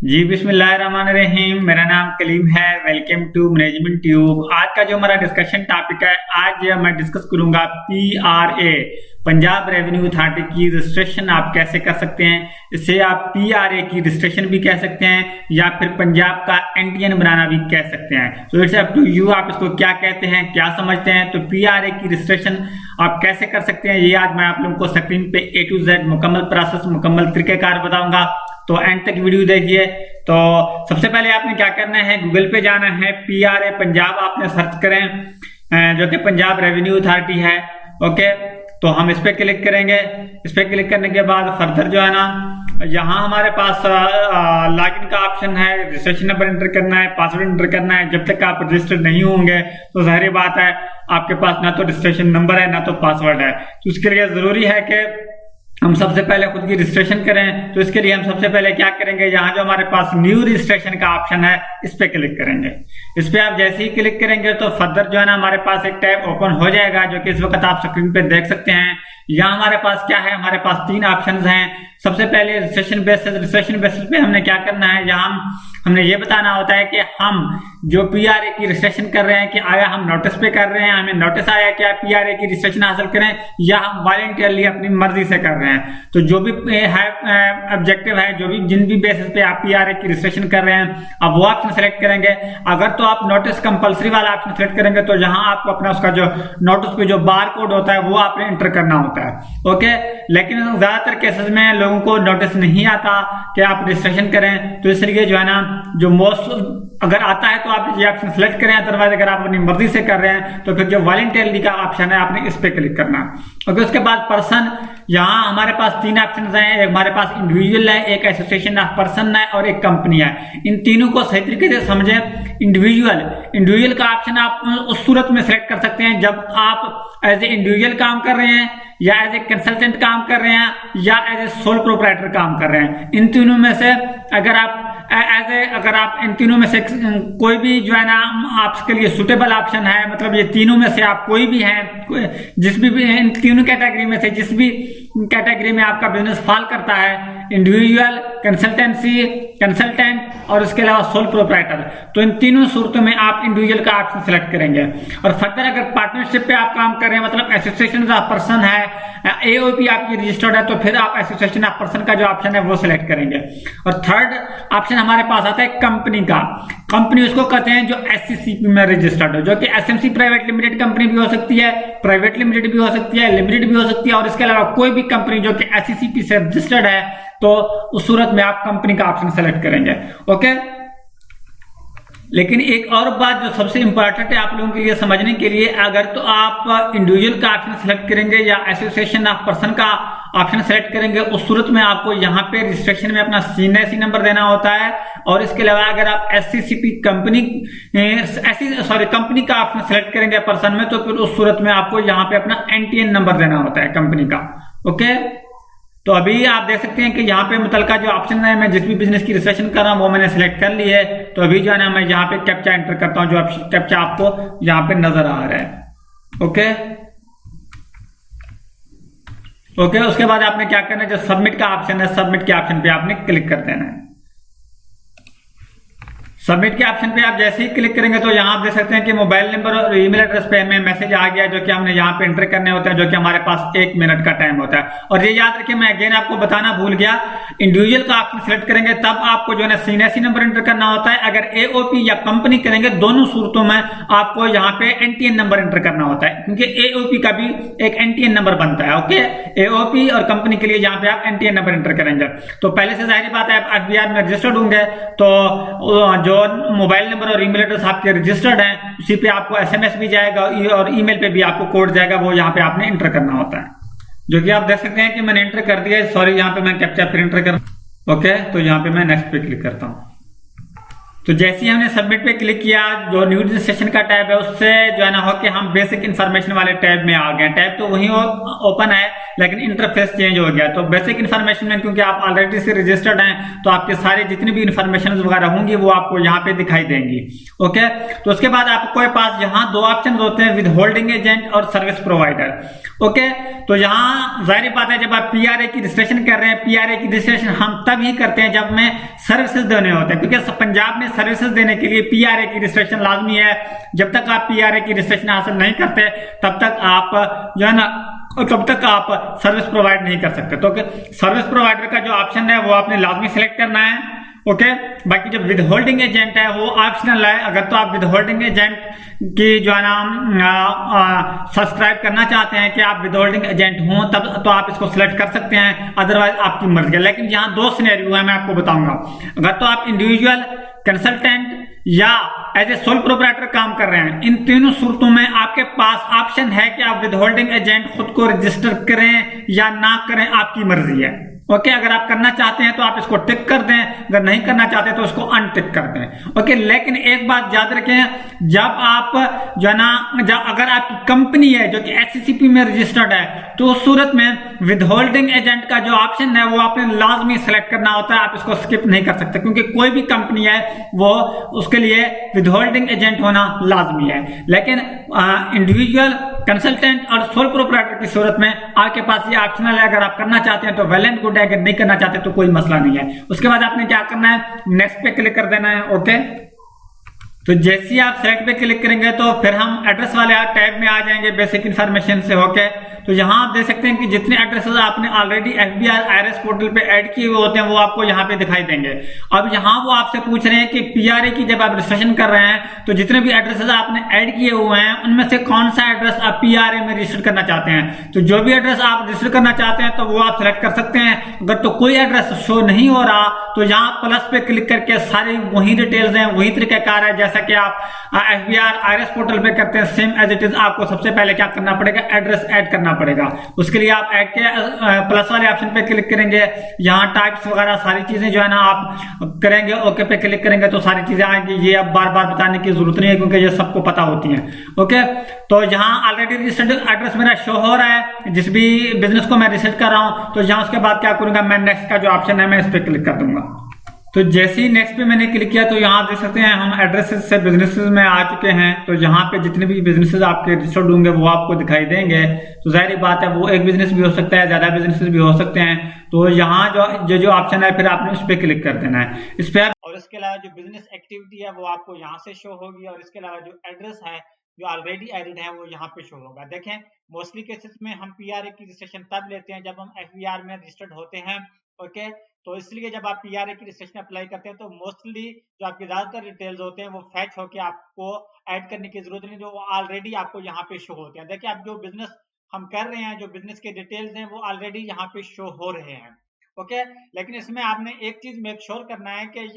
जी बिस्मिल्लाहिर्रहमानिर्रहीम। मेरा नाम कलीम है। Welcome to management tube. आज का जो हमारा डिस्कशन टॉपिक है, आज मैं डिस्कस करूंगा PRA, पंजाब रेवेन्यू अथॉरिटी की रजिस्ट्रेशन आप कैसे कर सकते हैं। इसे आप PRA की रजिस्ट्रेशन भी कह सकते हैं या फिर पंजाब का NTN बनाना भी कह सकते हैं। तो इट्स अप टू यू, आप इसको क्या कहते हैं, क्या समझते हैं। तो PRA की रजिस्ट्रेशन आप कैसे कर सकते हैं, ये आज मैं आप लोगों को स्क्रीन पे A to Z मुकम्मल प्रोसेस, मुकम्मल तरीकेकार बताऊंगा। तो एंड तक वीडियो देखिए। तो सबसे पहले आपने क्या करना है, गूगल पे जाना है, PRA पंजाब आपने सर्च करें, जो कि पंजाब रेवेन्यू अथॉरिटी है। ओके, तो हम इस पे क्लिक करेंगे। इस पे क्लिक करने के बाद फर्दर जो है ना, यहाँ हमारे पास लॉगिन का ऑप्शन है, रजिस्ट्रेशन नंबर एंटर करना है, पासवर्ड एंटर करना है। जब तक आप रजिस्टर्ड नहीं होंगे तो जाहिर बात है आपके पास ना तो रजिस्ट्रेशन नंबर है ना तो पासवर्ड है। तो इसके लिए जरूरी है कि हम सबसे पहले खुद की रजिस्ट्रेशन करें। तो इसके लिए हम सबसे पहले क्या करेंगे, यहाँ जो हमारे पास न्यू रजिस्ट्रेशन का ऑप्शन है, इस पे क्लिक करेंगे। इस पे आप जैसे ही क्लिक करेंगे तो फर्दर जो है ना हमारे पास एक टैब ओपन हो जाएगा, जो कि इस वक्त आप स्क्रीन पे देख सकते हैं। यहाँ हमारे पास क्या है, हमारे पास तीन ऑप्शन हैं। सबसे पहले रजिस्ट्रेशन बेसिस पे हमने क्या करना है, यहाँ हमने ये बताना होता है कि हम जो PRA की रजिस्ट्रेशन कर रहे हैं कि आया हम नोटिस पे कर रहे हैं, हमें नोटिस आया कि आप PRA की रजिस्ट्रेशन हासिल करें, या हम वॉलंटियरली अपनी मर्जी से कर रहे हैं। तो जो भी है ऑब्जेक्टिव है, जो भी जिन भी बेसिस पे आप PRA की रजिस्ट्रेशन कर रहे हैं, अब वो ऑप्शन सेलेक्ट करेंगे। अगर तो आप नोटिस कंपल्सरी वाला ऑप्शन सेलेक्ट करेंगे तो जहां आपको अपना उसका जो नोटिस पे जो बार कोड होता है वो आपने एंटर करना होता है। ओके, लेकिन ज्यादातर केसेस में लोगों को नोटिस नहीं आता कि आप रजिस्ट्रेशन करें, तो इसलिए जो है ना, जो मोस्ट अगर आता है तो आप ये ऑप्शन सेलेक्ट करें। अदरवाइज अगर आप अपनी मर्जी से कर रहे हैं तो फिर जो वॉलंटियरली का ऑप्शन है आपने इस पे क्लिक करना। ओके, उसके बाद पर्सन, यहाँ हमारे पास तीन ऑप्शन हैं। एक हमारे पास इंडिविजुअल है, एक एसोसिएशन ऑफ पर्सन है और एक कंपनी है। इन तीनों को सही तरीके से समझें। इंडिविजुअल का ऑप्शन आप उस सूरत में सेलेक्ट कर सकते हैं जब आप एज ए इंडिविजुअल काम कर रहे हैं, या एज ए कंसल्टेंट काम कर रहे हैं, या एज ए सोल प्रोप्राइटर काम कर रहे हैं। इन तीनों में से अगर आप इन तीनों में से कोई भी जो है ना आपके लिए सुटेबल ऑप्शन है, मतलब ये तीनों में से आप कोई भी हैं, जिस भी इन तीनों कैटेगरी में से जिस भी कैटेगरी में आपका बिजनेस फॉल करता है, इंडिविजुअल, कंसल्टेंसी, कंसल्टेंट और इसके अलावा सोल प्रोप्राइटर, तो इन तीनों सूरतों में आप इंडिविजुअल का ऑप्शन सेलेक्ट करेंगे। और फर्दर अगर पार्टनरशिप पे आप काम कर रहे हैं, मतलब एसोसिएशन ऑफ पर्सन है, AOP आपकी रजिस्टर्ड है, तो फिर आप एसोसिएशन ऑफ पर्सन का जो ऑप्शन है वो सिलेक्ट करेंगे। और थर्ड ऑप्शन हमारे पास आता है कंपनी का। कंपनी उसको कहते हैं जो SCCP में रजिस्टर्ड हो, जो कि SMC प्राइवेट लिमिटेड कंपनी भी हो सकती है, प्राइवेट लिमिटेड भी हो सकती है, लिमिटेड भी हो सकती है, और इसके अलावा कोई भी कंपनी जो कि SCCP से रजिस्टर्ड है, तो उस सूरत में आप कंपनी का ऑप्शन सेलेक्ट करेंगे। ओके, लेकिन एक और बात जो सबसे इंपॉर्टेंट है आप लोगों के लिए समझने के लिए, अगर तो आप इंडिविजुअल का ऑप्शन सेलेक्ट करेंगे या एसोसिएशन ऑफ पर्सन का ऑप्शन सेलेक्ट करेंगे, उस सूरत में आपको यहाँ पे रजिस्ट्रेशन में अपना CNAC नंबर देना होता है। और इसके अलावा अगर आप SCCP कंपनी का ऑप्शन सेलेक्ट करेंगे पर्सन में, तो फिर उस सूरत में आपको यहाँ पे अपना NTN नंबर देना होता है कंपनी का। ओके, तो अभी आप देख सकते हैं कि यहाँ पे मुतलका जो ऑप्शन है, मैं जिस भी बिजनेस की रजिस्ट्रेशन कर रहा हूँ वो मैंने सेलेक्ट कर ली है। तो अभी जो है ना मैं यहाँ पे कैप्चा एंटर करता हूँ, जो कैप्चा आपको यहाँ पे नजर आ रहा है। ओके, उसके बाद आपने क्या करना है, जो सबमिट का ऑप्शन है, सबमिट के ऑप्शन पे आपने क्लिक कर देना है। सबमिट के ऑप्शन पे आप जैसे ही क्लिक करेंगे तो यहाँ आप देख सकते हैं कि मोबाइल नंबर और ईमेल एड्रेस पे हमें मैसेज आ गया, जो कि हमने यहाँ पे एंटर करने होते हैं, जो कि हमारे पास 1 मिनट का टाइम होता है। और ये याद रखिए, मैं अगेन आपको बताना भूल गया, इंडिविजुअल का ऑप्शन सेलेक्ट करेंगे तब आपको जो है CNAC नंबर एंटर करना होता है। अगर AOP या कंपनी करेंगे, दोनों सूरतों में आपको यहाँ पे NTN नंबर एंटर करना होता है, क्योंकि AOP का भी एक NTN नंबर बनता है। ओके, AOP और कंपनी के लिए यहाँ पे आप NTN नंबर एंटर करेंगे। तो पहले से जाहिर बात है आप FBR में रजिस्टर्ड होंगे, तो जो मोबाइल नंबर और ईमेल एड्रेस आपके रजिस्टर्ड हैं, उसी पे आपको SMS भी जाएगा और ईमेल पे भी आपको कोड जाएगा, वो यहाँ पे आपने एंटर करना होता है, जो कि आप देख सकते हैं कि मैंने एंटर कर दिया है। सॉरी, यहाँ पे मैं कैप्चा फिर एंटर कर। ओके, तो यहाँ पे मैं नेक्स्ट पे क्लिक करता हूँ। तो जैसे ही हमने सबमिट पे क्लिक किया, जो न्यू रजिस्ट्रेशन का टैब है उससे जो है ना हो कि हम बेसिक इन्फॉर्मेशन वाले टैब में आ गए। टैब तो वही ओपन है लेकिन इंटरफेस चेंज हो गया। तो बेसिक इन्फॉर्मेशन में क्योंकि आप ऑलरेडी से रजिस्टर्ड हैं तो आपके सारे जितनी भी इन्फॉर्मेशन वगैरह होंगी वो आपको यहाँ पे दिखाई देंगी। ओके, तो उसके बाद आपके पास यहाँ दो ऑप्शन होते हैं, विद होल्डिंग एजेंट और सर्विस प्रोवाइडर। ओके, तो यहाँ जाहिर बात है जब आप पीआरए की रजिस्ट्रेशन कर रहे हैं, पीआरए की रजिस्ट्रेशन हम तब ही करते हैं जब हमें सर्विसेज देने होते हैं, क्योंकि पंजाब में सर्विसेज देने के लिए पीआरए की रजिस्ट्रेशन लाजमी है। जब तक आप पीआरए की रजिस्ट्रेशन हासिल नहीं करते तब तक आप जो है ना तब तक आप सर्विस प्रोवाइड नहीं कर सकते। तो सर्विस प्रोवाइडर का जो ऑप्शन है वो आपने लाजमी सेलेक्ट करना है। ओके, बाकी जो विद होल्डिंग एजेंट है वो ऑप्शनल है। अगर तो आप विद होल्डिंग एजेंट की जो है ना सब्सक्राइब करना चाहते हैं कि आप विद होल्डिंग एजेंट हों तब तो आप इसको सिलेक्ट कर सकते हैं, अदरवाइज आपकी मर्जी है। लेकिन यहाँ दो सिनेरियो है, मैं आपको बताऊंगा। अगर तो आप इंडिविजुअल, कंसल्टेंट या एज ए सोल प्रोप्राइटर काम कर रहे हैं, इन तीनों सूरतों में आपके पास ऑप्शन है कि आप विद होल्डिंग एजेंट खुद को रजिस्टर करें या ना करें, आपकी मर्जी है। ओके, अगर आप करना चाहते हैं तो आप इसको टिक कर दें, अगर नहीं करना चाहते तो इसको अनटिक कर दें। ओके, लेकिन एक बात याद रखें, जब आप जो है ना अगर आपकी कंपनी है जो कि एचसीसीपी में रजिस्टर्ड है तो उस सूरत में विद होल्डिंग एजेंट का जो ऑप्शन है वो आपने लाजमी सेलेक्ट करना होता है। आप इसको स्किप नहीं कर सकते क्योंकि कोई भी कंपनी है वो उसके लिए विद होल्डिंग एजेंट होना लाजमी है। लेकिन इंडिविजुअल, कंसल्टेंट और सोल प्रोप्राइटर की सूरत में आपके पास ये ऑप्शनल है। अगर आप करना चाहते हैं तो वेल एंड गुड है, अगर नहीं करना चाहते तो कोई मसला नहीं है। उसके बाद आपने क्या करना है, नेक्स्ट पे क्लिक कर देना है। ओके, तो जैसे ही आप सेलेक्ट पे क्लिक करेंगे तो फिर हम एड्रेस वाले टैब में आ जाएंगे बेसिक इन्फॉर्मेशन से होके। तो यहाँ आप देख सकते हैं कि जितने एड्रेसेस आपने ऑलरेडी एफबीआर आईआरएस पोर्टल पे ऐड किए हुए होते हैं वो आपको यहाँ पे दिखाई देंगे। अब यहाँ वो आपसे पूछ रहे हैं कि पीआरए की जब आप रजिस्ट्रेशन कर रहे हैं तो जितने भी एड्रेसेस आपने ऐड किए हुए हैं उनमें से कौन सा एड्रेस आप पीआरए में रजिस्टर करना चाहते हैं। तो जो भी एड्रेस आप रजिस्टर करना चाहते हैं तो वो आप सिलेक्ट कर सकते हैं। अगर तो कोई एड्रेस शो नहीं हो रहा तो यहाँ प्लस पे क्लिक करके सारी वही डिटेल्स हैं, वही तरीकाकार है जैसा कि आप एफबीआर आईआरएस पोर्टल पे करते हैं, सेम एज इट इज। आपको सबसे पहले क्या करना पड़ेगा, एड्रेस ऐड करना पड़ेगा। उसके लिए आप ऐड के प्लस वाले ऑप्शन पे क्लिक करेंगे, यहाँ टाइप्स वगैरह सारी चीजें जो है ना आप करेंगे, ओके पे क्लिक करेंगे तो सारी चीजें आएंगी। ये अब बार बार बताने की जरूरत नहीं है क्योंकि ये सबको पता होती है। ओके, तो यहाँ ऑलरेडी रजिस्टर्ड एड्रेस मेरा शो हो रहा है जिस भी बिजनेस को मैं रजिस्टर कर रहा हूँ। तो यहाँ उसके बाद क्या करूंगा, मैं नेक्स्ट का जो ऑप्शन है मैं इस पर क्लिक कर दूंगा। तो जैसे ही नेक्स्ट पे मैंने क्लिक किया तो यहाँ देख सकते हैं हम एड्रेसेस से बिजनेसेस में आ चुके हैं। तो यहाँ पे जितने भी बिजनेसेस आपके रजिस्टर्ड होंगे वो आपको दिखाई देंगे। तो जाहिर बात है वो एक बिजनेस भी हो सकता है, ज्यादा बिजनेसेस भी हो सकते हैं। तो यहाँ जो ऑप्शन है फिर आपने उस पर क्लिक कर देना है, इस पर। और इसके अलावा जो बिजनेस एक्टिविटी है वो आपको यहाँ से शो होगी और इसके अलावा जो एड्रेस है जो ऑलरेडी एडिड है वो यहाँ पे शो होगा। देखें, मोस्टली केसेस में हम पीआरए की रजिस्ट्रेशन तब लेते हैं जब हम एफबीआर में रजिस्टर्ड होते हैं। ओके, तो इसलिए जब आप पीआरए की रजिस्ट्रेशन अप्लाई करते हैं तो मोस्टली जो आपके ज्यादातर डिटेल्स होते हैं वो फैच होके आपको ऐड करने की जरूरत नहीं, जो ऑलरेडी आपको यहाँ पे शो होते हैं। देखिए, आप जो बिजनेस हम कर रहे हैं, जो बिजनेस के डिटेल्स हैं वो ऑलरेडी यहाँ पे शो हो रहे हैं। ओके, लेकिन इसमें आपने एक चीज मेक श्योर करना है कि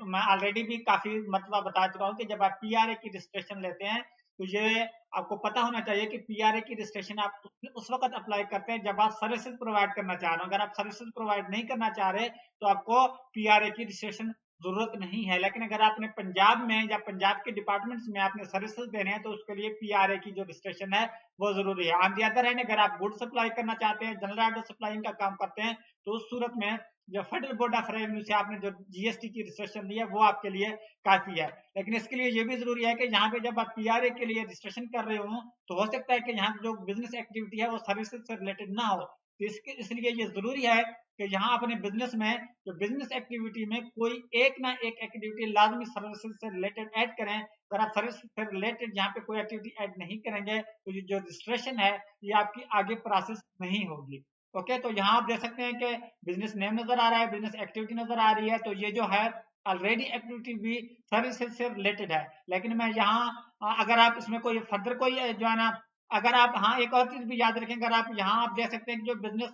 मैं ऑलरेडी भी काफी मतलब बता चुका हूँ कि जब आप पीआरए की रजिस्ट्रेशन लेते हैं तो ये आपको पता होना चाहिए कि पीआरए की रजिस्ट्रेशन आप उस वक्त अप्लाई करते हैं जब आप सर्विसेज प्रोवाइड करना चाह रहे हो। अगर आप सर्विसेज प्रोवाइड नहीं करना चाह रहे तो आपको पीआरए की रजिस्ट्रेशन जरूरत नहीं है। लेकिन अगर आपने पंजाब में या पंजाब के डिपार्टमेंट्स में आपने सर्विसेज देने हैं तो उसके लिए पीआरए की जो रजिस्ट्रेशन है वो जरूरी है। ऑन द अदर हैंड, अगर आप गुड सप्लाई करना चाहते हैं, जनरल ऑर्डर सप्लाइंग का काम करते हैं, तो उस सूरत में जो फेडरल बोर्ड ऑफ रेवेन्यू से आपने जो जीएसटी की रजिस्ट्रेशन ली है वो आपके लिए काफी है। लेकिन इसके लिए ये भी जरूरी है कि यहाँ पे जब आप पीआरए के लिए रजिस्ट्रेशन कर रहे हो तो हो सकता है कि यहाँ जो बिजनेस एक्टिविटी है वो सर्विसेज से रिलेटेड ना हो। तो इसलिए ये जरूरी है कि यहाँ अपने बिजनेस में जो बिजनेस एक्टिविटी में कोई एक ना एक एक्टिविटी लाजमी सर्विसेज से रिलेटेड ऐड करें। अगर आप सर्विस से रिलेटेड यहाँ पे कोई एक्टिविटी ऐड नहीं करेंगे तो ये जो रजिस्ट्रेशन है ये आपकी आगे प्रोसेस नहीं होगी। ओके, तो यहाँ आप देख सकते हैं कि बिजनेस नेम नजर आ रहा है, बिजनेस एक्टिविटी नजर आ रही है। तो ये जो है ऑलरेडी एक्टिविटी भी सर्विसेज से रिलेटेड है। लेकिन मैं यहाँ अगर आप इसमें कोई फर्दर कोई जो है ना, अगर आप, हाँ एक और चीज भी याद रखें, अगर आप यहाँ आप देख सकते हैं कि जो बिजनेस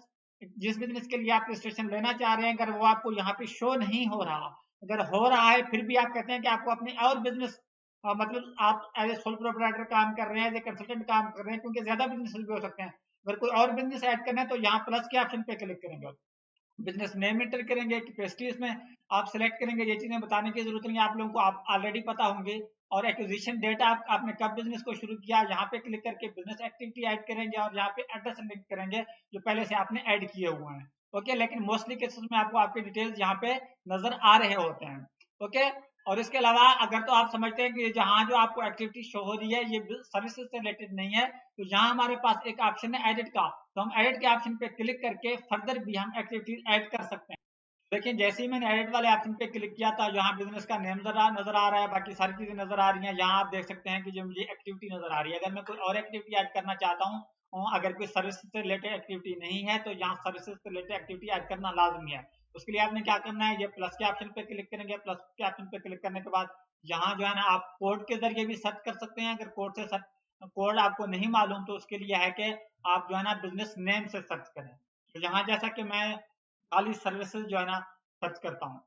जिस बिजनेस के लिए आप रजिस्ट्रेशन लेना चाह रहे हैं अगर वो आपको यहाँ पे शो नहीं हो रहा, अगर हो रहा है फिर भी आप कहते हैं कि आपको अपने और बिजनेस मतलब आप एज ए सोल प्रोप्राइटर काम कर रहे हैं, एज ए कंसल्टेंट काम कर रहे हैं, क्योंकि ज्यादा बिजनेस भी हो सकते हैं। अगर कोई और बिजनेस ऐड करना है तो यहाँ प्लस के ऑप्शन पे क्लिक करेंगे। बिजनेस नेम एंटर करेंगे, कैपेसिटी इसमें आप सिलेक्ट करेंगे। ये चीजें बताने की जरूरत नहीं है, आप लोगों को आप ऑलरेडी पता होंगे। और एक्विजिशन डेट आपने कब बिजनेस को शुरू किया, यहाँ पे क्लिक करके बिजनेस एक्टिविटी ऐड करेंगे और यहाँ पे एड्रेस लिंक करेंगे जो पहले से आपने ऐड किए हुए हैं। ओके, लेकिन मोस्टली केसेस में आपको आपके डिटेल्स यहाँ पे नजर आ रहे होते हैं। ओके, और इसके अलावा अगर तो आप समझते हैं कि जहाँ जो आपको एक्टिविटी शो हो रही है ये सर्विसेज से रिलेटेड नहीं है, तो यहाँ हमारे पास एक ऑप्शन है एडिट का, तो हम एडिट के ऑप्शन पे क्लिक करके फर्दर भी हम एक्टिविटीज ऐड कर सकते हैं। देखिए जैसे ही मैंने एडिट वाले ऑप्शन पे क्लिक किया था, यहाँ बिजनेस का नेम नजर आ रहा है, बाकी सारी चीजें नजर आ रही हैं। यहाँ आप देख सकते हैं कि जो मुझे एक्टिविटी नजर आ रही है, अगर मैं कोई और एक्टिविटी ऐड करना चाहता हूँ, अगर कोई सर्विस से रिलेटेड एक्टिविटी नहीं है तो यहाँ सर्विसेज से रिलेटेड एक्टिविटी ऐड करना लाजमी है। उसके लिए आपने क्या करना है, ये प्लस के ऑप्शन पे क्लिक करेंगे। प्लस के ऑप्शन पे क्लिक करने के बाद यहाँ जो है ना आप कोड के जरिए भी सर्च कर सकते हैं। अगर कोड से सर्च कोड आपको नहीं मालूम तो उसके लिए है कि आप जो है ना बिजनेस नेम से सर्च करें। तो यहाँ जैसा कि मैं खाली सर्विसेज जो है ना सर्च करता हूँ,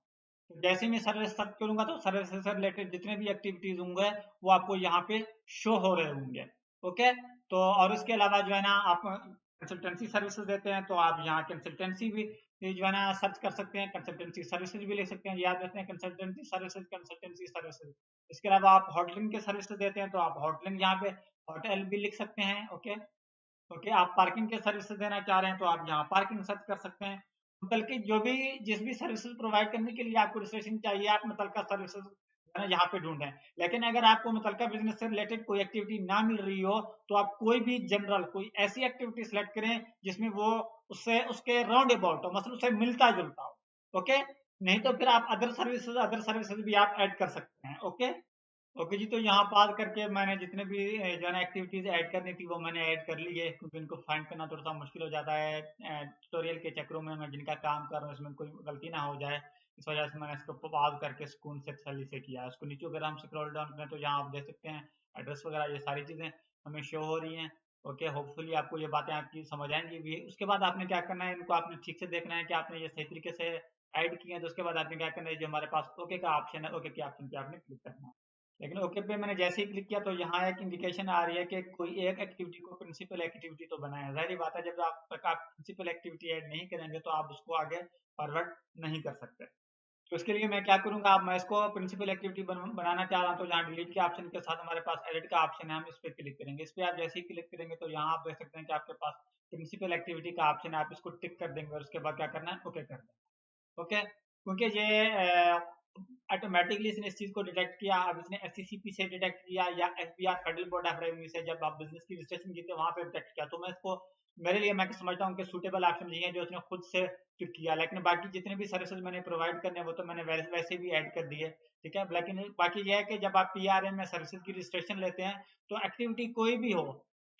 तो जैसे ही मैं सर्विस सर्च करूंगा तो सर्विस से रिलेटेड जितने भी एक्टिविटीज होंगे वो आपको यहाँ पे शो हो रहे होंगे। ओके, तो और इसके अलावा जो है ना आप कंसल्टेंसी सर्विसेज देते हैं तो आप यहाँ कंसल्टेंसी भी जो है ना सर्च कर सकते हैं, कंसल्टेंसी सर्विसेज भी लिख सकते हैं। याद रखते हैं कंसल्टेंसी सर्विसेज, कंसल्टेंसी सर्विसेज। इसके अलावा आप होटलिंग के सर्विसेज देते हैं तो आप होटलिंग यहाँ पे होटल भी लिख सकते हैं। ओके, ओके, आप पार्किंग के सर्विसेज देना चाह रहे हैं तो आप यहाँ पार्किंग सर्च कर सकते हैं। बल्कि जो भी जिस भी सर्विसेज प्रोवाइड करने के लिए आपको रजिस्ट्रेशन चाहिए, आप मुतलका सर्विसेज यहाँ पे ढूंढें। लेकिन अगर आपको मुतलका बिजनेस से रिलेटेड कोई एक्टिविटी ना मिल रही हो तो आप कोई भी जनरल कोई ऐसी एक्टिविटी सेलेक्ट करें जिसमें वो उससे उसके राउंड अबाउट हो, मतलब उससे मिलता जुलता हो। ओके, नहीं तो फिर आप अदर सर्विसेज भी आप ऐड कर सकते हैं। ओके, ओके जी, तो यहाँ पास करके मैंने जितने भी जो है ना एक्टिविटीज ऐड करनी थी वो मैंने ऐड कर ली है, क्योंकि इनको फाइंड करना थोड़ा सा मुश्किल हो जाता है ट्यूटोरियल के चक्रों में। मैं जिनका काम कर रहा हूँ इसमें कोई गलती ना हो जाए, इस वजह से मैंने इसको पास करके सुकून से सही से किया। उसको नीचे अगर हम स्क्रॉल डाउन करें तो यहाँ आप देख सकते हैं एड्रेस वगैरह ये सारी चीज़ें हमें शो हो रही हैं। ओके, होपफुली आपको ये बातें आपकी समझ आएंगी भी। उसके बाद आपने क्या करना है, इनको आपने ठीक से देखना है कि आपने ये सही तरीके से ऐड किए हैं। तो उसके बाद आपने क्या करना है, जो हमारे पास ओके का ऑप्शन है, ओके के ऑप्शन पे आपने क्लिक करना है। लेकिन ओके पे मैंने जैसे ही क्लिक किया तो यहाँ एक इंडिकेशन आ रही है कि कोई एक एक्टिविटी को प्रिंसिपल एक्टिविटी तो बनाया। जाहिर बात है जब आप तक आप प्रिंसिपल एक्टिविटी ऐड नहीं करेंगे तो आप उसको आगे फॉरवर्ड नहीं कर सकते। तो इसके लिए मैं क्या करूंगा, अब मैं इसको प्रिंसिपल एक्टिविटी बनाना चाह रहा हूँ तो यहाँ डिलीट के ऑप्शन के साथ हमारे पास एडिट का ऑप्शन है, हम इस पर क्लिक करेंगे। इस पर आप जैसे ही क्लिक करेंगे तो यहाँ आप देख सकते हैं कि आपके पास प्रिंसिपल एक्टिविटी का ऑप्शन है। आप इसको टिक कर देंगे और उसके बाद क्या करना है, ओके कर देंगे। ओके, क्योंकि ये ऑटोमेटिकली इसने इस चीज को डिटेक्ट किया। अब इसने एससीसीपी से डिटेक्ट किया या FBR federal board of revenue से जब आप बिजनेस की रजिस्ट्रेशन की थी वहां पे डिटेक्ट किया। तो मैं इसको मेरे लिए मैं समझता हूँ कि सूटेबल ऑप्शन नहीं है जो उसने खुद से पिक किया। लेकिन बाकी जितने भी सर्विसेज मैंने प्रोवाइड करने वो तो मैंने वैसे भी ऐड कर दिए। ठीक है, लेकिन बाकी यह है कि जब आप पीआरए में सर्विसेज की रजिस्ट्रेशन लेते हैं तो एक्टिविटी कोई भी हो,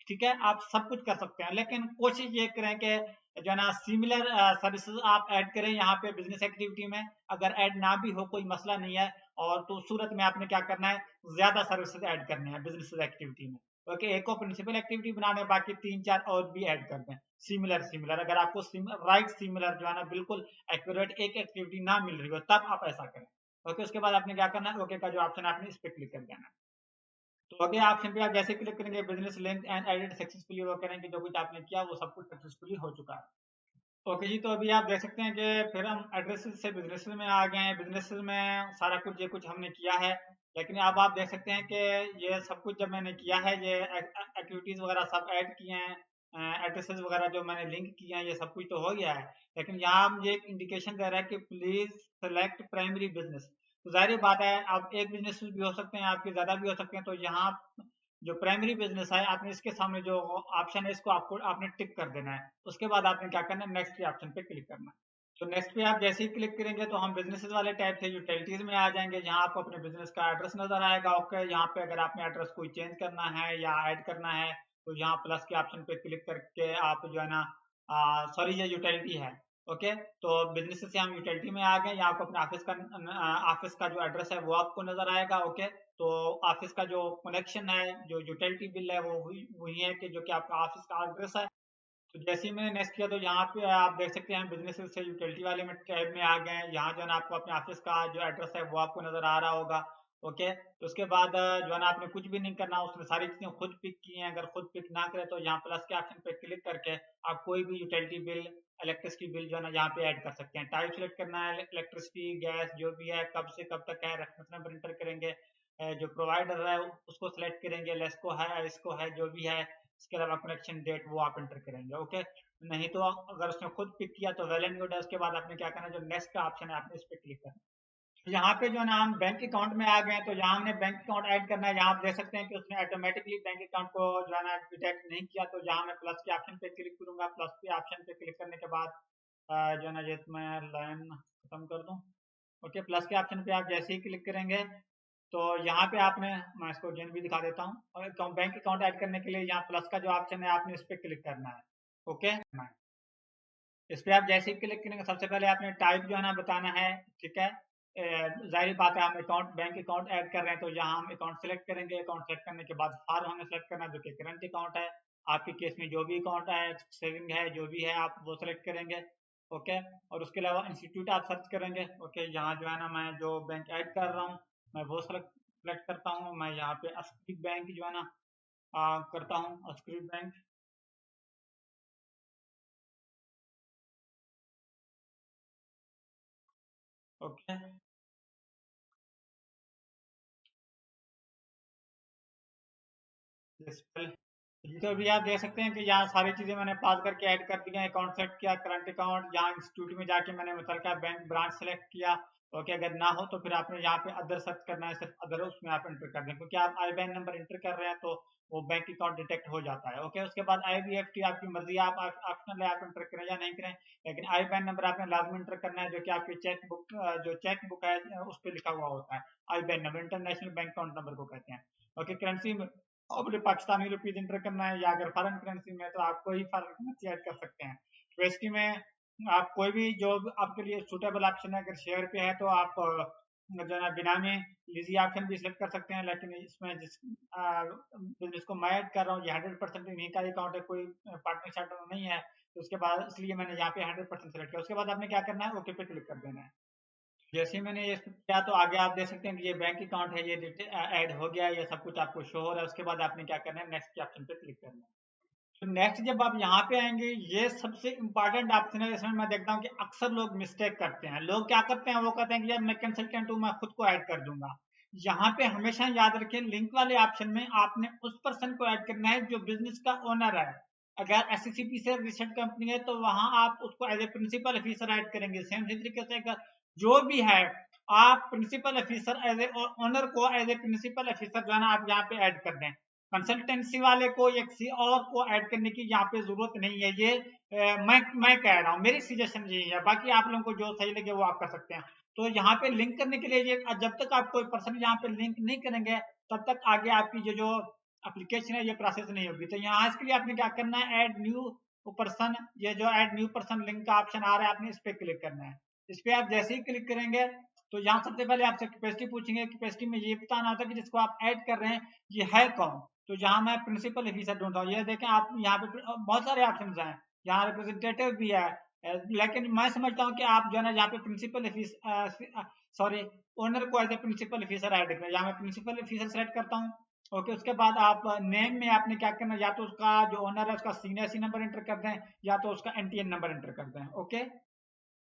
ठीक है, आप सब कुछ कर सकते हैं। लेकिन कोशिश ये करें कि जो है ना सिमिलर सर्विसेज आप ऐड करें यहाँ पे बिजनेस एक्टिविटी में। अगर ऐड ना भी हो कोई मसला नहीं है, और तो सूरत में आपने क्या करना है, ज्यादा सर्विसेज ऐड करने हैं बिजनेस एक्टिविटी में। ओके, एक को प्रिंसिपल एक्टिविटी बनाने, बाकी 3-4 और भी ऐड कर दें सिमिलर सिमिलर। अगर आपको राइट सिमिलर जो है ना बिल्कुल एक्यूरेट एक एक्टिविटी ना मिल रही हो तब आप ऐसा करें। ओके, उसके बाद आपने क्या करना है, ओके का जो ऑप्शन है आपने इस पर क्लिक कर देना है। तो अगले ऑप्शन पे आप जैसे क्लिक करेंगे business link and edit successfully, वो करेंगे जो कुछ आपने किया वो सब कुछ सक्सेसफुली हो चुका है। ओके जी, तो अभी आप देख सकते हैं कि फिर हम एड्रेसेस से बिजनेस में आ गए हैं। बिजनेस में सारा कुछ ये कुछ हमने किया है, लेकिन अब आप देख सकते हैं कि ये सब कुछ जब मैंने किया है, ये एक्टिविटीज वगैरह सब ऐड किए हैं, एड्रेसेस वगैरह जो मैंने लिंक किए हैं ये सब कुछ तो हो गया है। लेकिन यहाँ मुझे एक इंडिकेशन दे रहा है कि प्लीज सेलेक्ट प्राइमरी बिजनेस। तो जाहिर बात है आप एक बिजनेस भी हो सकते हैं, आपके ज्यादा भी हो सकते हैं। तो यहाँ जो प्राइमरी बिजनेस है आपने इसके सामने जो ऑप्शन है इसको आपको आपने टिक कर देना है। उसके बाद आपने क्या करना है, नेक्स्ट के ऑप्शन पे क्लिक करना है। तो नेक्स्ट पे आप जैसे ही क्लिक करेंगे तो हम बिजनेसेस वाले टाइप से यूटिलिटीज में आ जाएंगे, जहां आपको अपने बिजनेस का एड्रेस नजर आएगा। ओके, यहाँ पे अगर आपने एड्रेस कोई चेंज करना है या ऐड करना है तो यहाँ प्लस के ऑप्शन पे क्लिक करके आप जो है ना, सॉरी ये यूटिलिटी है। ओके, तो बिजनेस से हम यूटिलिटी में आ गए। यहाँ आपको अपने ऑफिस का जो एड्रेस है वो आपको नजर आएगा। ओके, तो ऑफिस का जो कनेक्शन है, जो यूटिलिटी बिल है वो वही है कि जो कि आपका ऑफिस का एड्रेस है। तो जैसे ही मैंने नेक्स्ट किया तो यहाँ पे आप देख सकते हैं बिजनेस से यूटिलिटी वाले में टैब में आ गए हैं। यहाँ जो है ना आपको अपने ऑफिस का जो एड्रेस है वो आपको नजर आ रहा होगा। ओके, तो उसके बाद जो है ना आपने कुछ भी नहीं करना, उसने सारी चीजें खुद पिक की हैं। अगर खुद पिक ना करे तो यहाँ प्लस के ऑप्शन पे क्लिक करके आप कोई भी यूटिलिटी बिल, इलेक्ट्रिसिटी बिल जो है ना यहाँ पे ऐड कर सकते हैं। टाइप सेलेक्ट करना है, इलेक्ट्रिसिटी, गैस जो भी है, कब से कब तक है, रेफरेंस नंबर इंटर करेंगे, जो प्रोवाइडर है उसको सिलेक्ट करेंगे, लेस्को है, इसको है, जो भी है। इसके अलावा कनेक्शन डेट वो आप इंटर करेंगे। ओके, नहीं तो अगर उसने खुद पिक किया तो वेल एंड गुड है। उसके बाद आपने क्या करना है, जो नेक्स्ट का ऑप्शन है आपने इस पर क्लिक करना है। यहाँ पे जो है ना हम बैंक अकाउंट में आ गए, तो यहाँ हमने बैंक अकाउंट ऐड करना है। यहाँ आप देख सकते हैं कि उसने ऑटोमेटिकली बैंक अकाउंट को जो है ना डिटेक्ट नहीं किया, तो यहाँ मैं प्लस के ऑप्शन पे क्लिक करूंगा। प्लस के ऑप्शन पे क्लिक करने के बाद जो है ना ये मैं लाइन खत्म कर दूं। ओके, प्लस के ऑप्शन पे आप जैसे ही क्लिक करेंगे तो यहाँ पे आपने, मैं इसको अगेन भी दिखा देता हूँ, और बैंक अकाउंट ऐड करने के लिए यहाँ प्लस का जो ऑप्शन है आपने इस पे क्लिक करना है। ओके, इस पे आप जैसे ही क्लिक करेंगे सबसे पहले आपने टाइप जो है ना बताना है। ठीक है, जाहिर बात है हम अकाउंट, बैंक अकाउंट ऐड कर रहे हैं, तो यहाँ हम अकाउंट सेलेक्ट करेंगे। अकाउंट सेलेक्ट करने के बाद फॉर्म हमें सेलेक्ट करना है जो कि करंट अकाउंट है। आपके केस में जो भी अकाउंट है, सेविंग है, जो भी है आप वो सेलेक्ट करेंगे। ओके, और उसके अलावा इंस्टीट्यूट आप सर्च करेंगे। ओके, यहाँ जो है ना मैं जो बैंक ऐड कर रहा हूँ मैं वो सेलेक्ट करता हूँ। मैं यहाँ पे अस्क्रिप बैंक जो है ना करता हूँ, अस्क्रिप बैंक। ओके, तो अभी आप देख सकते हैं कि यहाँ सारी चीजें मैंने पास करके ऐड कर दी हैं। अकाउंट सेलेक्ट किया, करंट अकाउंट, यहाँ इंस्टीट्यूट में जाके मैंने मुतलका बैंक ब्रांच सेलेक्ट किया। ओके, अगर ना हो तो फिर आपने यहाँ पे अदर सर्च करना है, सिर्फ अदर उसमें आप एंटर कर दें, क्योंकि आप आई बैन नंबर एंटर कर रहे हैं तो वो बैंक अकाउंट डिटेक्ट हो जाता है। ओके, उसके बाद IBFT आपकी मर्जी, आप ऑप्शनल है, आप एंटर करें या नहीं करें, लेकिन आई बैन नंबर आपने लाजमी एंटर करना है, जो कि आपकी चेक बुक, जो चेक बुक है उस पर लिखा हुआ होता है। IBAN number international bank account number को कहते हैं। ओके, करेंसी अपने पाकिस्तानी रुपीज इंटर करना है, या अगर फॉरेन करेंसी में तो आप कोई फॉरेन करेंसी ऐड कर सकते हैं। यूएसडी में आप कोई भी जो आपके लिए सुटेबल ऑप्शन है, अगर शेयर पे है तो आप जो है ना बिना में लीजी ऑप्शन भी सिलेक्ट कर सकते हैं। लेकिन इसमें जिस जिसको मैं ऐड कर रहा हूँ ये 100% इन्हीं का अकाउंट है, कोई पार्टनर शार्टनर नहीं है, तो उसके बाद इसलिए मैंने यहाँ पे 100% सेलेक्ट किया। उसके बाद आपने क्या करना है, ओके पे क्लिक कर देना है। जैसे ही मैंने ये किया तो आगे आप देख सकते हैं कि ये बैंक अकाउंट है, ये ऐड हो गया, ये सब कुछ आपको शो हो रहा है। उसके बाद आपने क्या करना है, नेक्स्ट के ऑप्शन पे क्लिक करना है। तो नेक्स्ट जब आप यहाँ पे आएंगे, ये सबसे इंपॉर्टेंट ऑप्शन है, इसमें मैं देखता हूँ कि अक्सर लोग मिस्टेक करते हैं। लोग क्या करते हैं, वो कहते हैं कि यार मैं कंसल्टेंट हूँ, मैं खुद को ऐड कर दूंगा। यहाँ पे हमेशा याद रखें, लिंक वाले ऑप्शन में आपने उस पर्सन को ऐड करना है जो बिजनेस का ओनर है। अगर SCCP से रजिस्टर्ड कंपनी है तो वहां आप उसको as a principal officer add करेंगे। सेम तरीके से अगर जो भी है, आप principal officer as a owner को एज ए प्रिंसिपल ऑफिसर जो है ना आप यहाँ पे ऐड कर दें। कंसल्टेंसी वाले को या किसी और को ऐड करने की यहाँ पे जरूरत नहीं है। ये मैं कह रहा हूँ, मेरी सजेशन यही है, बाकी आप लोगों को जो सही लगे वो आप कर सकते हैं। तो यहाँ पे लिंक करने के लिए ये, जब तक आप कोई पर्सन यहाँ पे लिंक नहीं करेंगे तब तक आगे आपकी जो एप्लीकेशन है ये प्रोसेस नहीं होगी। तो यहाँ इसके लिए आपने क्या करना है, ऐड न्यू पर्सन, ये जो ऐड न्यू पर्सन लिंक का ऑप्शन आ रहा है आपने इस पे क्लिक करना है। इस पे आप जैसे ही क्लिक करेंगे तो यहाँ सबसे पहले आपसे कैपेसिटी पूछेंगे। कैपेसिटी में ये बताना होता है कि जिसको आप ऐड कर रहे हैं ये है कौन। तो यहाँ मैं प्रिंसिपल ऑफिसर ढूंढ रहा हूँ, ये देखें आप यहाँ पे बहुत सारे ऑप्शन हैं, यहाँ रिप्रेजेंटेटिव भी है। लेकिन मैं समझता हूँ कि आप जो है ना यहाँ पे प्रिंसिपल ऑफिसर, सॉरी, ओनर को as a principal officer add करें। यहाँ मैं प्रिंसिपल ऑफिसर सेलेक्ट करता हूँ। ओके, उसके बाद आप नेम में आपने क्या करना है, या तो उसका जो ओनर है उसका CNSE नंबर एंटर कर दें, या तो उसका NTN नंबर एंटर कर दें। ओके,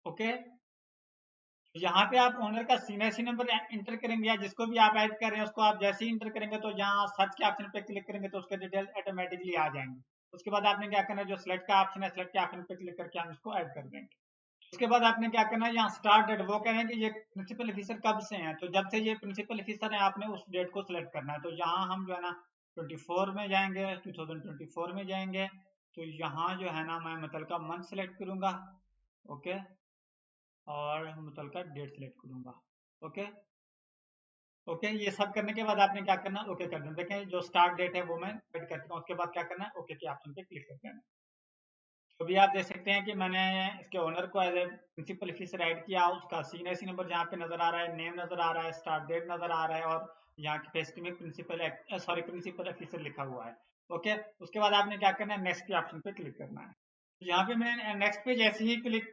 ओके, यहाँ पे आप ओनर का CNSE नंबर इंटर करेंगे, या जिसको भी आप ऐड कर रहे हैं उसको आप जैसे ही इंटर करेंगे तो यहाँ सर्च के ऑप्शन पे क्लिक करेंगे तो उसके डिटेल्स ऑटोमेटिकली आ जाएंगे। उसके बाद आपने क्या करना है, जो सिलेक्ट का ऑप्शन है सिलेक्ट के ऑप्शन पे क्लिक करके हम इसको ऐड कर देंगे। उसके बाद आपने क्या करना है, यहाँ स्टार्ट डेट, वो कह रहे हैं कि ये प्रिंसिपल ऑफिसर कब से हैं, तो जब से ये प्रिंसिपल ऑफिसर है आपने उस डेट को सिलेक्ट करना है। तो यहाँ हम जो है ना 24 में जाएंगे, 2024 में जाएंगे। तो यहाँ जो है ना मैं मुतलका मंथ सेलेक्ट करूंगा। ओके, और मुतलका डेट सेलेक्ट करूंगा। ओके, ओके, ये सब करने के बाद आपने क्या करना है, ओके कर देना। देखें जो स्टार्ट डेट है वो मैं सेट कर चुका हूँ। उसके बाद क्या करना है, ओके के ऑप्शन पे क्लिक कर देना। तो भी आप देख सकते हैं कि मैंने इसके ओनर को as a principal officer add किया। उसका CNSE नंबर जहाँ पे नजर आ रहा है, नेम नजर आ रहा है, स्टार्ट डेट नजर आ रहा है, और यहाँ की कैपेसिटी में प्रिंसिपल ऑफिसर लिखा हुआ है। ओके, उसके बाद आपने क्या करना है, नेक्स्ट के ऑप्शन पे क्लिक करना है। तो यहाँ पे मैंने नेक्स्ट पे जैसे ही क्लिक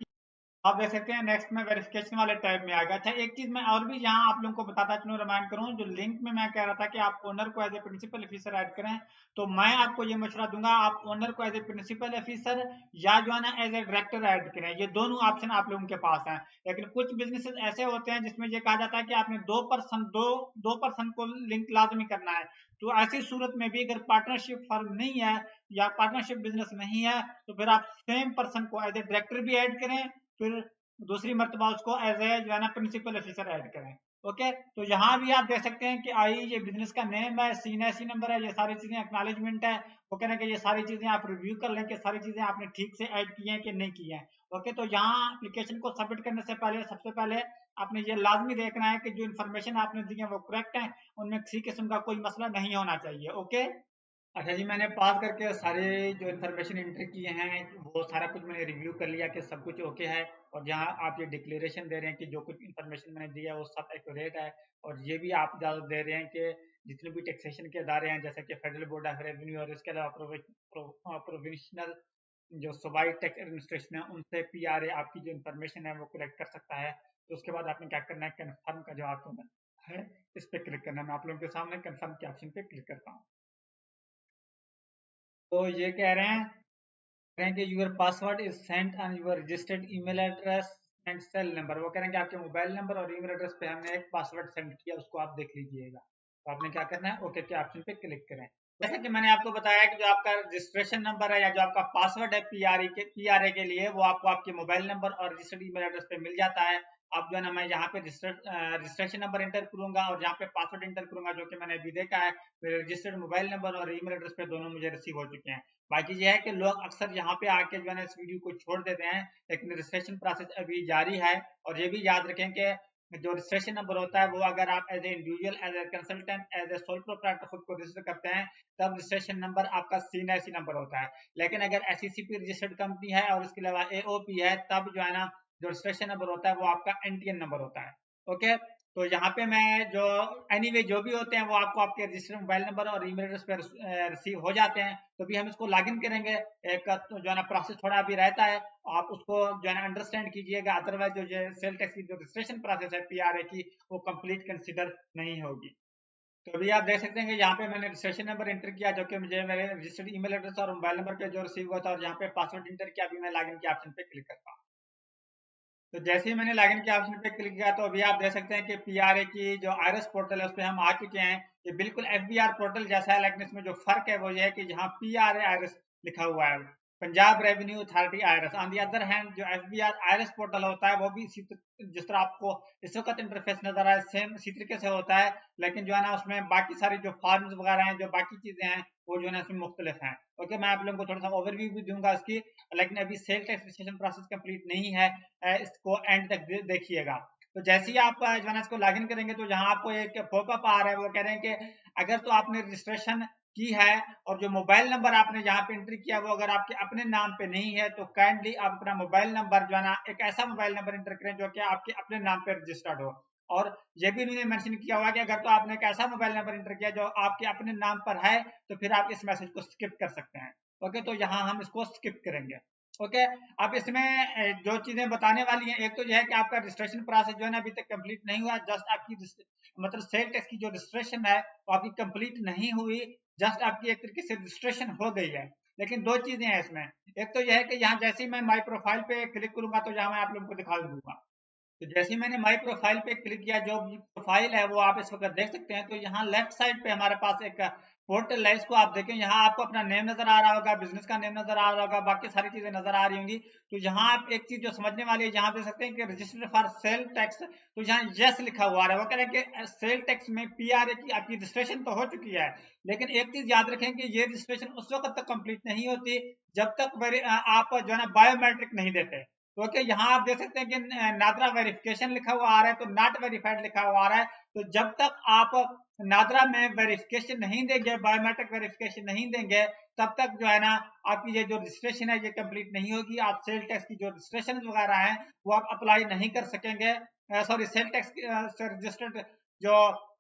आप देख सकते हैं नेक्स्ट में वेरिफिकेशन वाले टैब में आ गया। अच्छा, एक चीज मैं और भी यहाँ आप लोगों को बताता चलूं, रिमाइंड करूं, जो लिंक में मैं कह रहा था कि आप ओनर को as a principal officer add करें, तो मैं आपको ये मशवरा दूंगा आप ओनर को एज ए प्रिंसिपल ऑफिसर या जो है ना एज ए डायरेक्टर ऐड करें। ये दोनों ऑप्शन आप लोगों के पास हैं। लेकिन कुछ बिजनेसेस ऐसे होते हैं जिसमें ये कहा जाता है कि आपने दो पर्सन को लिंक लाजमी करना है। तो ऐसी सूरत में भी अगर पार्टनरशिप फर्म नहीं है या पार्टनरशिप बिजनेस नहीं है, तो फिर आप सेम पर्सन को एज ए डायरेक्टर भी ऐड करें, फिर दूसरी मर्तबा उसको एज ए जो है ना प्रिंसिपल ऑफिसर ऐड करें। ओके, तो यहाँ भी आप देख सकते हैं कि आई ये बिजनेस का नेम है, सीन है, सी नंबर है, ये सारी चीजें एक्नॉलेजमेंट है। वो कह रहे हैं कि ये सारी चीजें आप रिव्यू कर लें कि सारी चीजें आपने ठीक से ऐड की हैं कि नहीं की हैं। ओके, तो यहाँ एप्लीकेशन को सबमिट करने से पहले सबसे पहले आपने ये लाजमी देखना है कि जो इन्फॉर्मेशन आपने दी है वो करेक्ट है, उनमें किसी किस्म का कोई मसला नहीं होना चाहिए। ओके, अच्छा जी, मैंने पास करके सारे जो इन्फॉर्मेशन एंटर किए हैं वो सारा कुछ मैंने रिव्यू कर लिया कि सब कुछ ओके है। और जहाँ आप ये डिक्लेरेशन दे रहे हैं कि जो कुछ इन्फॉर्मेशन मैंने दिया है वो सब एक्यूरेट है, और ये भी आप ज़्यादा दे रहे हैं कि जितने भी टैक्सेशन के अदारे हैं जैसे कि फेडरल बोर्ड ऑफ रेवेन्यू और इसके अलावा प्रोविंशनल जो सूबाई टैक्स एडमिनिस्ट्रेशन है उनसे पीआरए आपकी जो इन्फॉर्मेशन है वो कलेक्ट कर सकता है। तो उसके बाद आपने क्या करना है, कन्फर्म का जो ऑप्शन है इस पर क्लिक करना है। मैं आप लोगों के सामने कन्फर्म के ऑप्शन पे क्लिक करता हूँ। तो ये कह रहे हैं कि your password is sent on your registered email address and cell number. वो कह रहे हैं कि आपके मोबाइल नंबर और ईमेल एड्रेस पे हमने एक पासवर्ड सेंड किया, उसको आप देख लीजिएगा। तो आपने क्या करना है, ओके के ऑप्शन पे क्लिक करें। जैसा कि मैंने आपको बताया कि जो आपका रजिस्ट्रेशन नंबर है या जो आपका पासवर्ड है पीआरए के लिए, वो आपको आपके मोबाइल नंबर और रजिस्टर्ड ईमेल एड्रेस पे मिल जाता है। अब जो है ना मैं यहाँ पे रजिस्ट्रेशन नंबर एंटर करूंगा और जहाँ पे पासवर्ड एंटर करूंगा जो कि मैंने अभी देखा है, मेरे रजिस्टर्ड मोबाइल नंबर और ईमेल एड्रेस पे दोनों मुझे रिसीव हो चुके हैं। बाकी ये है कि लोग अक्सर यहाँ पे आके जो है ना इस वीडियो को छोड़ देते हैं, लेकिन रजिस्ट्रेशन प्रोसेस अभी जारी है। और ये भी याद रखें कि जो रजिस्ट्रेशन नंबर होता है वो अगर आप as a individual, as a consultant, as a sole proprietor खुद को रजिस्टर करते हैं तब रजिस्ट्रेशन नंबर आपका सीएनआईसी नंबर होता है। लेकिन अगर एसईसीपी रजिस्टर्ड कंपनी है और इसके अलावा एओपी है तब जो है ना जो रजिस्ट्रेशन नंबर होता है वो आपका एनटीएन नंबर होता है। ओके, तो यहाँ पे मैं जो एनीवे जो भी होते हैं वो आपको आपके रजिस्टर्ड मोबाइल नंबर और ईमेल एड्रेस पर रिसीव हो जाते हैं। तो भी हम इसको लॉगिन करेंगे, एक तो जो है ना प्रोसेस थोड़ा अभी रहता है, आप उसको जो है ना अंडरस्टैंड कीजिएगा, अदरवाइज जो सेल टैक्स की जो रजिस्ट्रेशन प्रोसेस है पीआरए की वो कंप्लीट कंसिडर नहीं होगी। तो अभी आप देख सकते हैं कि यहाँ पे मैंने रजिस्ट्रेशन नंबर एंटर किया जो कि मुझे मेरे रजिस्टर्ड ईमेल एड्रेस और मोबाइल नंबर पे जो रिसीव हुआ था, और यहाँ पे पासवर्ड एंटर किया। अभी मैं लॉगिन के ऑप्शन पे क्लिक करता हूँ। तो जैसे ही मैंने लॉगिन के ऑप्शन पे क्लिक किया तो अभी आप देख सकते हैं कि पीआरए की जो आईआरएस पोर्टल है उस पर हम आ चुके हैं। ये बिल्कुल एफबीआर पोर्टल जैसा है, लेकिन इसमें जो फर्क है वो ये है कि जहाँ पीआरए आईआरएस लिखा हुआ है, Punjab revenue authority IRS, on the other hand जो एफबीआर आईआरएस पोर्टल होता है वो भी इसी जिस तरह आपको इस वक्त इंटरफेस नजर आए सेम इसी तरीके से होता है। लेकिन जो है ना उसमें बाकी सारी जो फॉर्म्स वगैरह हैं, जो बाकी चीजें हैं वो जो है ना इसमें मुख्तलिफ हैं। ओके, मैं आप लोगों को थोड़ा सा ओवरव्यू भी दूंगा इसकी, लेकिन अभी sale tax registration process complete नहीं है, इसको एंड तक देखिएगा। तो जैसे ही आप जो है ना इसको लॉगिन करेंगे तो जहां आपको एक पॉपअप आ रहा है वो कह रहे हैं कि अगर तो आपने रजिस्ट्रेशन की है और जो मोबाइल नंबर आपने जहाँ पे एंट्री किया वो अगर आपके अपने नाम पे नहीं है तो काइंडली आप अपना मोबाइल नंबर जो है ना एक ऐसा मोबाइल नंबर एंटर करें जो कि आपके अपने नाम पे रजिस्टर्ड हो। और ये भी उन्होंने मेंशन किया हुआ कि अगर तो आपने एक ऐसा मोबाइल नंबर एंटर किया जो आपके अपने नाम पर है तो फिर आप इस मैसेज को स्किप कर सकते हैं। ओके, तो यहाँ हम इसको स्किप करेंगे। ओके, अब इसमें जो चीजें बताने वाली हैं, एक तो यह है कि आपका रजिस्ट्रेशन प्रोसेस जो है ना अभी तक कंप्लीट नहीं हुआ, जस्ट आपकी मतलब सेल टैक्स की जो रजिस्ट्रेशन है वो आपकी कंप्लीट नहीं हुई, जस्ट आपकी एक तरीके से रजिस्ट्रेशन हो गई है। लेकिन दो चीजें हैं इसमें, एक तो यह है कि यहाँ जैसे ही मैं माई प्रोफाइल पे क्लिक करूंगा तो यहाँ मैं आप लोगों को दिखा दूंगा। तो जैसे ही मैंने माई प्रोफाइल पे क्लिक किया, जो प्रोफाइल है वो आप इस वक्त देख सकते हैं। तो यहाँ लेफ्ट साइड पे हमारे पास एक पोर्टल है, इसको आप देखें, यहाँ आपको अपना नेम नजर आ रहा होगा, बिजनेस का नेम नजर आ रहा होगा, बाकी सारी चीजें नजर आ रही होंगी। तो यहाँ आप एक चीज जो समझने वाली है, यहाँ देख सकते हैं कि रजिस्टर फॉर सेल टैक्स, तो यहाँ यस लिखा हुआ है। वो कह रहे हैं कि सेल टैक्स में पीआरए की आपकी रजिस्ट्रेशन तो हो चुकी है, लेकिन एक चीज याद रखें कि ये रजिस्ट्रेशन उस वक्त तक कंप्लीट नहीं होती जब तक आप जो है ना बायोमेट्रिक नहीं देते। तो ओके, यहाँ आप देख सकते हैं कि नादरा वेरिफिकेशन लिखा हुआ आ रहा है, तो नॉट वेरीफाइड लिखा हुआ आ रहा है। तो जब तक आप नादरा में वेरिफिकेशन नहीं देंगे, बायोमेट्रिक वेरिफिकेशन नहीं देंगे, तब तक जो है ना आपकी ये जो रजिस्ट्रेशन है ये कंप्लीट नहीं होगी। आप सेल टैक्स की जो रजिस्ट्रेशन वगैरह है वो आप अप्लाई नहीं कर सकेंगे। सॉरी, सेल टैक्स से रजिस्टर्ड जो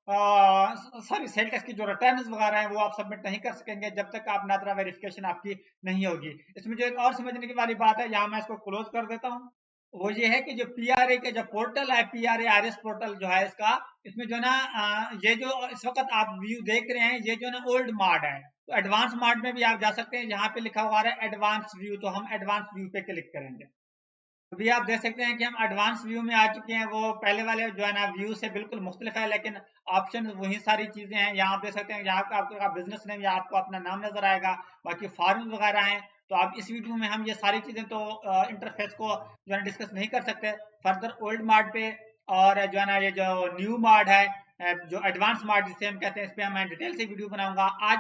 सॉरी सेल टैक्स की जो रिटर्न वगैरह हैं वो आप सबमिट नहीं कर सकेंगे जब तक आप नादरा वेरिफिकेशन आपकी नहीं होगी। इसमें जो एक और समझने की वाली बात है, यहाँ मैं इसको क्लोज कर देता हूँ। वो ये है कि जो पीआरए के जो पोर्टल है, पीआरए आरएस पोर्टल जो है इसका, इसमें जो ना ये जो इस वक्त आप व्यू देख रहे हैं, ये जो ना ओल्ड मॉड है। तो एडवांस मॉड में भी आप जा सकते हैं, जहाँ पे लिखा हुआ है एडवांस व्यू, तो हम एडवांस व्यू पे क्लिक करेंगे। अभी आप देख सकते हैं कि हम एडवांस व्यू में आ चुके हैं। वो पहले वाले जो है ना व्यू से बिल्कुल मुख्तलिफ है, लेकिन ऑप्शन वही सारी चीजें हैं। यहाँ आप देख सकते हैं, यहाँ आपका बिजनेस नेम या आपको अपना नाम नजर आएगा, बाकी फॉर्म वगैरह हैं। तो आप इस वीडियो में हम ये सारी चीजें तो इंटरफेस को जो है डिस्कस नहीं कर सकते। फर्दर ओल्ड मार्ड पे और जो है ना ये जो न्यू मार्ड है, जो एडवांस मार्ड जिसे हम कहते हैं, इस पे मैं डिटेल से वीडियो बनाऊंगा। आज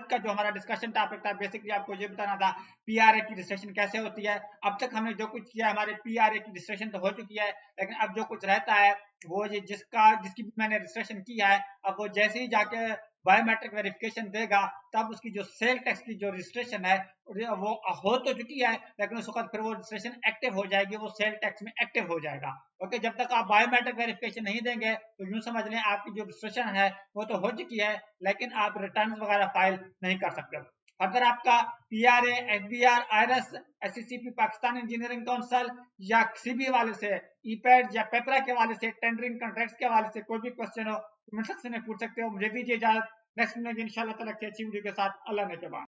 का जो हमारा डिस्कशन टॉपिक था, बेसिकली आपको ये बताना था पीआरए की रजिस्ट्रेशन कैसे होती है। अब तक हमने जो कुछ किया, हमारे पीआरए की रजिस्ट्रेशन तो हो चुकी है, लेकिन अब जो कुछ रहता है वो ये जिसकी भी मैंने रजिस्ट्रेशन किया है, अब वो जैसे ही जाके बायोमेट्रिक वेरिफिकेशन देगा, तब उसकी जो सेल टैक्स की जो रजिस्ट्रेशन है वो हो तो चुकी है, लेकिन उस वक्त फिर वो रजिस्ट्रेशन एक्टिव हो जाएगी, वो सेल टैक्स में एक्टिव हो जाएगा। ओके, जब तक आप बायोमेट्रिक वेरिफिकेशन नहीं देंगे तो यूं समझ लें आपकी जो रजिस्ट्रेशन है वो तो हो चुकी है, लेकिन आप रिटर्न वगैरह फाइल नहीं कर सकते। अगर आपका PRA, FBR, IRS, SCCP, Pakistan engineering council या किसी भी हवाले से, ईपैड या पेपरा के हवाले से, टेंडरिंग कॉन्ट्रैक्ट्स के हवाले से कोई भी क्वेश्चन हो, कमेंट सेक्शन में पूछ सकते हो। मुझे दीजिए इजाजत, नेक्स्ट में इंशाल्लाह ताला अच्छी वीडियो के साथ। अल्लाह ने के बाद।